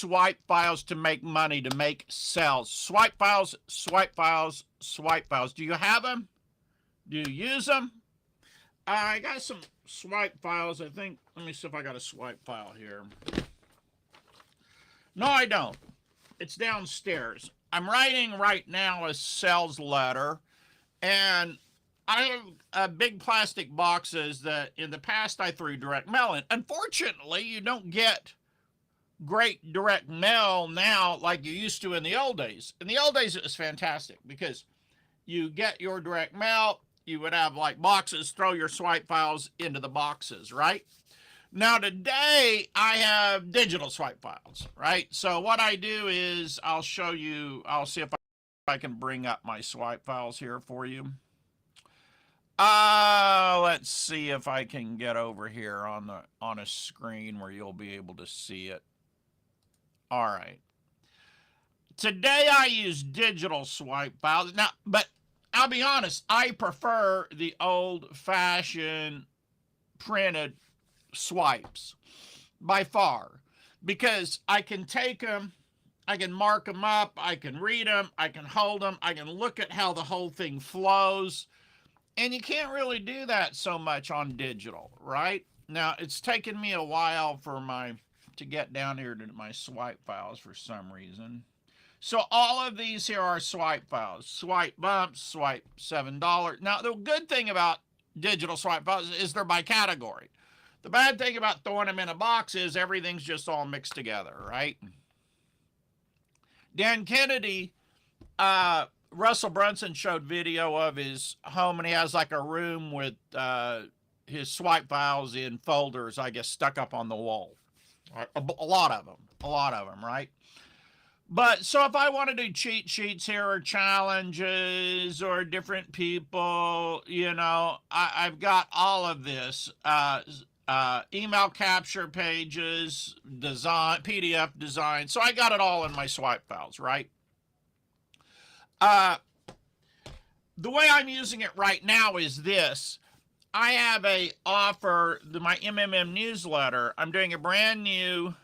swipe files to make money, to make sales. Swipe files, swipe files, swipe files. Do you have them? Do you use them? I got some swipe files, I think. Let me see if I got a swipe file here. No, I don't. It's downstairs. I'm writing right now a sales letter, and I have big plastic boxes that in the past I threw direct mail in. Unfortunately, you don't get great direct mail now like you used to in the old days. In the old days, it was fantastic because you get your direct mail, you would have like boxes, throw your swipe files into the boxes, right? Now today I have digital swipe files, right? So what I do is I'll show you, I'll see if I can bring up my swipe files here for you. Let's see if I can get over here on a screen where you'll be able to see it. All right. Today I use digital swipe files. Now, but I'll be honest, I prefer the old-fashioned printed swipes by far, because I can take them, I can mark them up, I can read them, I can hold them, I can look at how the whole thing flows, and you can't really do that so much on digital, right? Now, it's taken me a while to get down here to my swipe files for some reason. So all of these here are swipe files. Swipe bumps, swipe $7. Now, the good thing about digital swipe files is they're by category. The bad thing about throwing them in a box is everything's just all mixed together, right? Dan Kennedy, Russell Brunson showed video of his home, and he has like a room with his swipe files in folders, I guess, stuck up on the wall. A lot of them, right? But so if I want to do cheat sheets here or challenges or different people, you know, I've got all of this. Email capture pages, design, PDF design. So I got it all in my swipe files, right? The way I'm using it right now is this. I have a offer, my MMM newsletter. I'm doing a brand new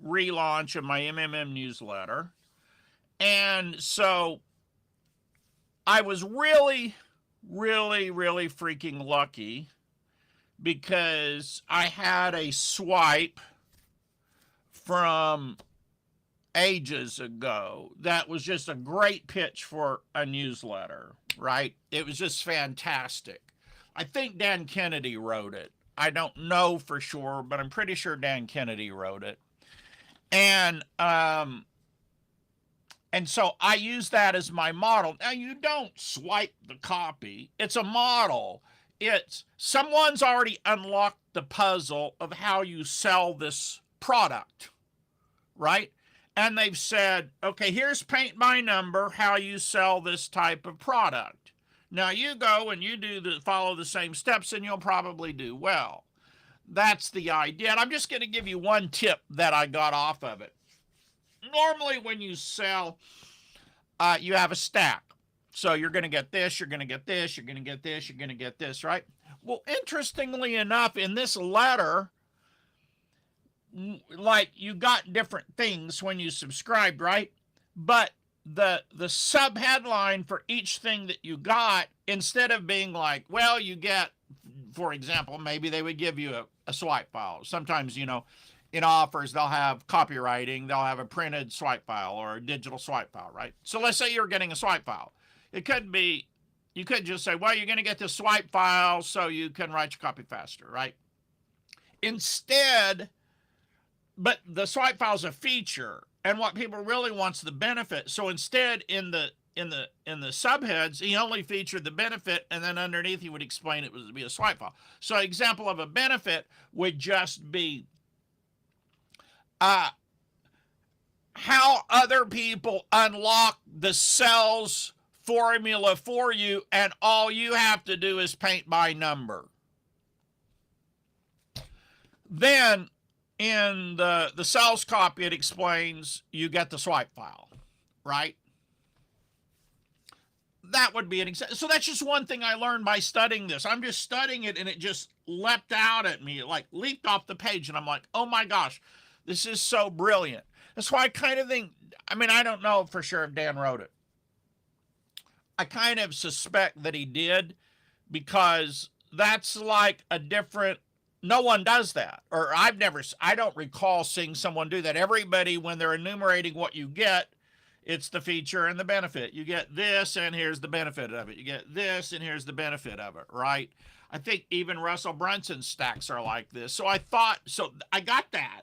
relaunch of my MMM newsletter. And so I was really freaking lucky because I had a swipe from ages ago that was just a great pitch for a newsletter, right? It was just fantastic. I think Dan Kennedy wrote it. I don't know for sure, but I'm pretty sure Dan Kennedy wrote it. And so I use that as my model. Now, you don't swipe the copy. It's a model. It's someone's already unlocked the puzzle of how you sell this product, right? And they've said, okay, here's paint by number, how you sell this type of product. Now you go and you follow the same steps and you'll probably do well. That's the idea. And I'm just going to give you one tip that I got off of it. Normally when you sell, you have a stack. So you're going to get this, you're going to get this, you're going to get this, you're going to get this, right? Well, interestingly enough, in this letter, like you got different things when you subscribed, right? But the sub headline for each thing that you got, instead of being like, well, you get, for example, maybe they would give you a swipe file. Sometimes, you know, in offers, they'll have copywriting, they'll have a printed swipe file or a digital swipe file, right? So let's say you're getting a swipe file. It could be, you could just say, well, you're going to get the swipe file so you can write your copy faster, right? Instead, but the swipe file is a feature, and what people really want's the benefit. So instead, in the subheads, he only featured the benefit, and then underneath he would explain it would be a swipe file. So an example of a benefit would just be how other people unlock the sales formula for you, and all you have to do is paint by number. Then in the sales copy, it explains you get the swipe file, right? That would be an example. So that's just one thing I learned by studying this. I'm just studying it, and it just leapt out at me, like leaped off the page, and I'm like, oh my gosh, this is so brilliant. That's why I kind of think, I mean, I don't know for sure if Dan wrote it. I kind of suspect that he did, because that's like a different, no one does that. Or I don't recall seeing someone do that. Everybody, when they're enumerating what you get, it's the feature and the benefit. You get this, and here's the benefit of it. You get this, and here's the benefit of it, right? I think even Russell Brunson's stacks are like this. So I got that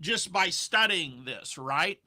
just by studying this, right?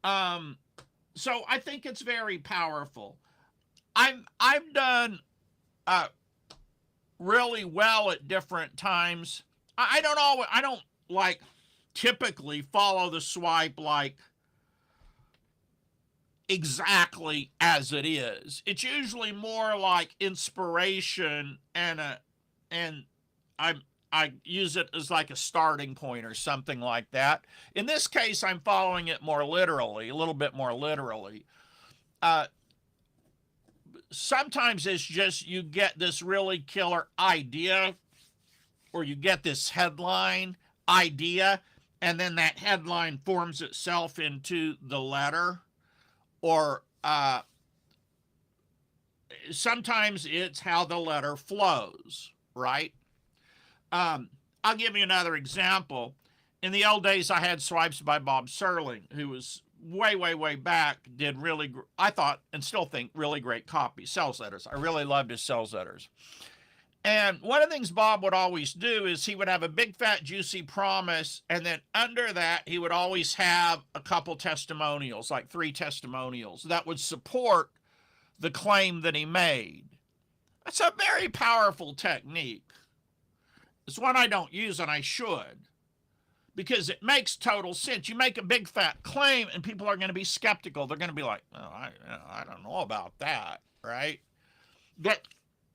So I think it's very powerful. I've done really well at different times. I don't like typically follow the swipe like exactly as it is. It's usually more like inspiration, and I use it as like a starting point or something like that. In this case, I'm following it more literally, a little bit more literally. Sometimes it's just you get this really killer idea, or you get this headline idea, and then that headline forms itself into the letter. Or sometimes it's how the letter flows, right? I'll give you another example. In the old days, I had swipes by Bob Serling, who was way back, did really, I thought, and still think, really great copy, sales letters. I really loved his sales letters. And one of the things Bob would always do is he would have a big, fat, juicy promise, and then under that, he would always have a couple testimonials, like 3 testimonials, that would support the claim that he made. That's a very powerful technique. It's one I don't use, and I should, because it makes total sense. You make a big, fat claim, and people are going to be skeptical. They're going to be like, oh, I don't know about that, right? But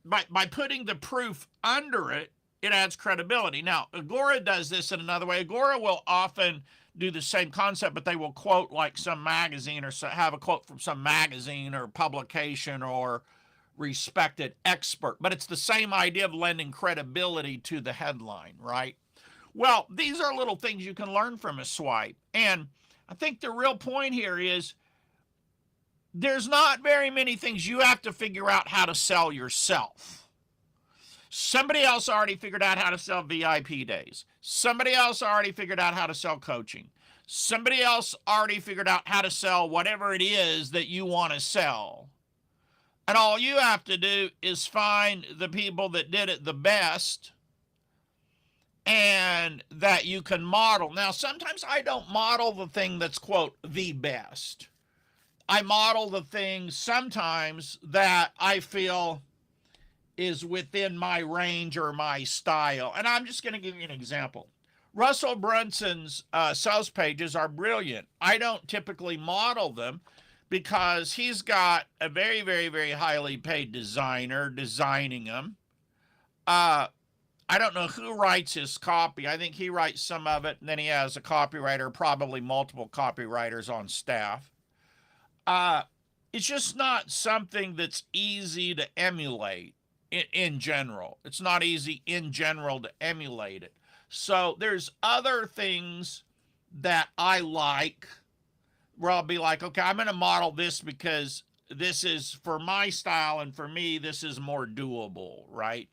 by putting the proof under it, it adds credibility. Now, Agora does this in another way. Agora will often do the same concept, but they will quote like some magazine, or have a quote from some magazine or publication or respected expert. But it's the same idea of lending credibility to the headline, right? Well, these are little things you can learn from a swipe. And I think the real point here is there's not very many things you have to figure out how to sell yourself. Somebody else already figured out how to sell VIP days. Somebody else already figured out how to sell coaching. Somebody else already figured out how to sell whatever it is that you want to sell. And all you have to do is find the people that did it the best and that you can model. Now, sometimes I don't model the thing that's, quote, the best. I model the thing sometimes that I feel is within my range or my style. And I'm just going to give you an example. Russell Brunson's sales pages are brilliant. I don't typically model them because he's got a very highly paid designer designing them. I don't know who writes his copy. I think he writes some of it, and then he has a copywriter, probably multiple copywriters on staff. It's just not something that's easy to emulate in general. It's not easy in general to emulate it. So there's other things that I like where I'll be like, okay, I'm going to model this because this is for my style, and for me, this is more doable, right?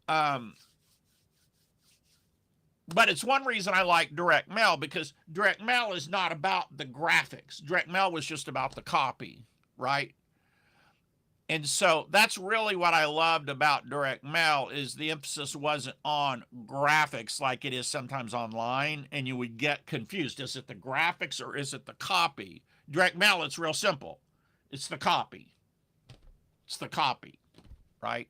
But it's one reason I like direct mail, because direct mail is not about the graphics. Direct mail was just about the copy, right? And so that's really what I loved about direct mail, is the emphasis wasn't on graphics like it is sometimes online, and you would get confused. Is it the graphics or is it the copy? Direct mail, it's real simple. It's the copy. It's the copy, right?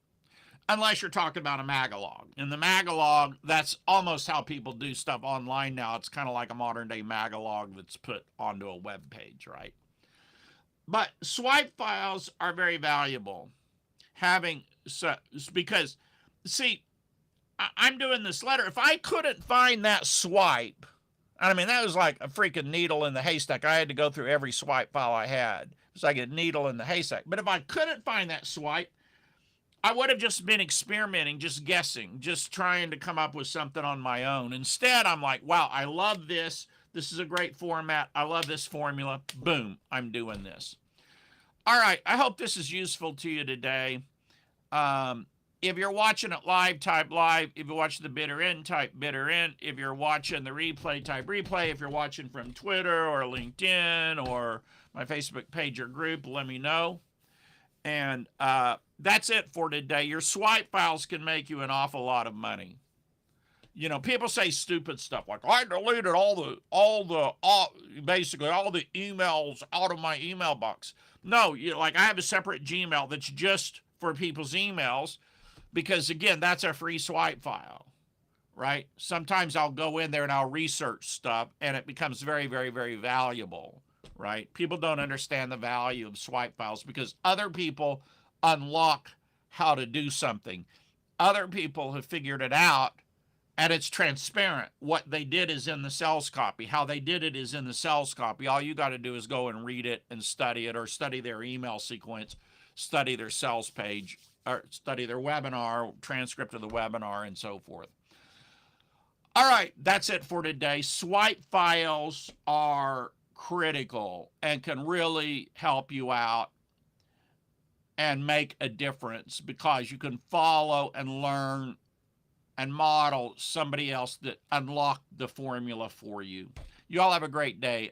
Unless you're talking about a magalog. In the magalog, that's almost how people do stuff online now. It's kind of like a modern day magalog that's put onto a web page, right? But swipe files are very valuable. Because, see, I'm doing this letter. If I couldn't find that swipe, I mean, that was like a freaking needle in the haystack. I had to go through every swipe file I had. It was like a needle in the haystack. But if I couldn't find that swipe, I would have just been experimenting, just guessing, just trying to come up with something on my own. Instead, I'm like, wow, I love this. This is a great format. I love this formula. Boom, I'm doing this. All right, I hope this is useful to you today. If you're watching it live, type live. If you're watching the bitter end, type bitter end. If you're watching the replay, type replay. If you're watching from Twitter or LinkedIn or my Facebook page or group, let me know. And that's it for today. Your swipe files can make you an awful lot of money. You know, people say stupid stuff like, I deleted basically all the emails out of my email box. No, like I have a separate Gmail that's just for people's emails because, again, that's a free swipe file, right? Sometimes I'll go in there and I'll research stuff and it becomes very, very, very valuable, right? People don't understand the value of swipe files because other people unlock how to do something. Other people have figured it out. And it's transparent. What they did is in the sales copy. How they did it is in the sales copy. All you got to do is go and read it and study it, or study their email sequence, study their sales page, or study their webinar, transcript of the webinar, and so forth. All right, that's it for today. Swipe files are critical and can really help you out and make a difference because you can follow and learn and model somebody else that unlocked the formula for you. You all have a great day.